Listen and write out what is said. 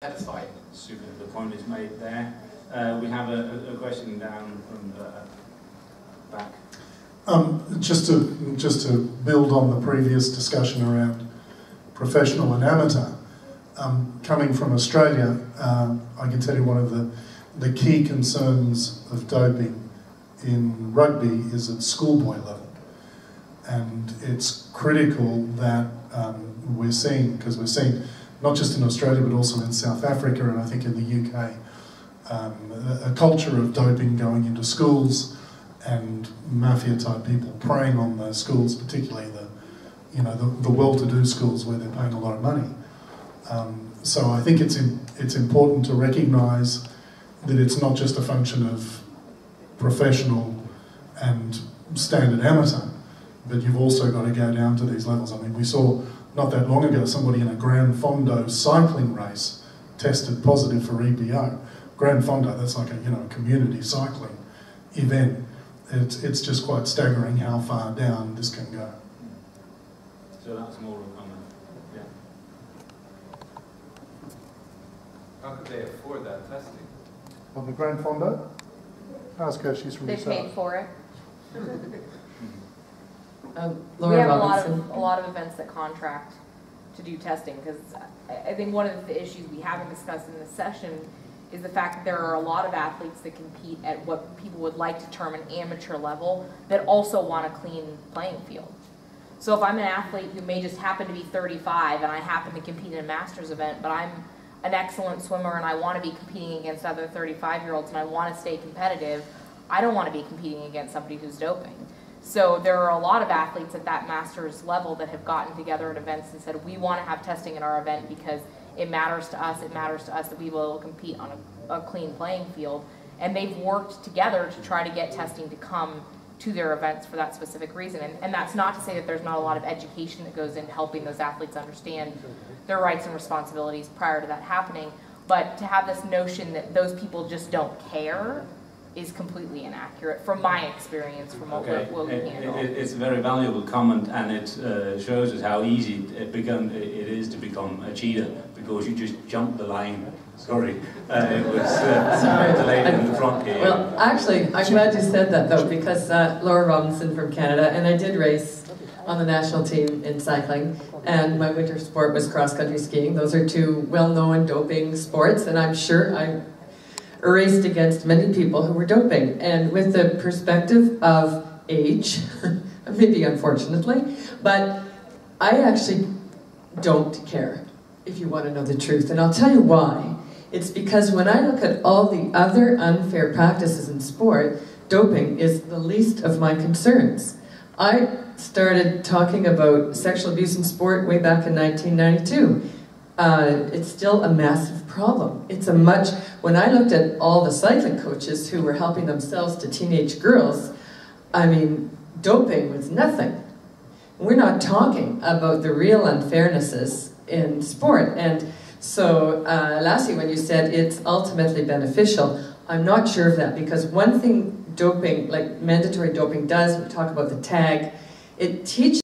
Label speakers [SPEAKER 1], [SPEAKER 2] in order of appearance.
[SPEAKER 1] satisfied.
[SPEAKER 2] Super, the point is made there. We have a question down from the back.
[SPEAKER 3] Just to build on the previous discussion around professional and amateur, coming from Australia, I can tell you one of the key concerns of doping in rugby is at schoolboy level, and it's critical that we're seeing, because we're seeing not just in Australia but also in South Africa and I think in the UK, a culture of doping going into schools and mafia-type people preying on the schools, particularly the well-to-do schools where they're paying a lot of money. So I think it's important to recognise that it's not just a function of professional and standard amateur, but you've also got to go down to these levels. I mean, we saw not that long ago somebody in a Grand Fondo cycling race tested positive for EPO. Grand Fondo, that's like a community cycling event. It's just quite staggering how far down this can go.
[SPEAKER 2] So that's more of a comment. Yeah.
[SPEAKER 1] How could they afford that testing?
[SPEAKER 3] On the Grand Fondo? Ask her, she's from
[SPEAKER 4] They
[SPEAKER 3] the
[SPEAKER 4] paid
[SPEAKER 3] south.
[SPEAKER 4] for it.
[SPEAKER 5] Laura
[SPEAKER 4] We have
[SPEAKER 5] Robinson.
[SPEAKER 4] a lot of events that contract to do testing, because I think one of the issues we haven't discussed in this session is the fact that there are a lot of athletes that compete at what people would like to term an amateur level that also want a clean playing field. So if I'm an athlete who may just happen to be 35 and I happen to compete in a master's event, but I'm an excellent swimmer and I want to be competing against other 35-year-olds and I want to stay competitive, I don't want to be competing against somebody who's doping. So there are a lot of athletes at that master's level that have gotten together at events and said, we want to have testing in our event because it matters to us that we will compete on a clean playing field. And they've worked together to try to get testing to come to their events for that specific reason. And that's not to say that there's not a lot of education that goes into helping those athletes understand their rights and responsibilities prior to that happening. But to have this notion that those people just don't care is completely inaccurate from my experience, from what we handle.
[SPEAKER 2] It's a very valuable comment, and it shows us how easy it is to become a cheater, because you just jump the line. Sorry, it was the lady in the front here.
[SPEAKER 5] Well, actually, I'm glad you said that though, because Laura Robinson from Canada, and I did race on the national team in cycling, and my winter sport was cross-country skiing. Those are two well-known doping sports, and I'm sure I raced against many people who were doping. And with the perspective of age, maybe unfortunately, but I actually don't care, if you want to know the truth. And I'll tell you why. It's because when I look at all the other unfair practices in sport, doping is the least of my concerns. I started talking about sexual abuse in sport way back in 1992. It's still a massive problem. When I looked at all the cycling coaches who were helping themselves to teenage girls, I mean, doping was nothing. We're not talking about the real unfairnesses in sport. And so, Lassie, when you said it's ultimately beneficial, I'm not sure of that, because one thing doping, like mandatory doping does, we talk about the tag, it teaches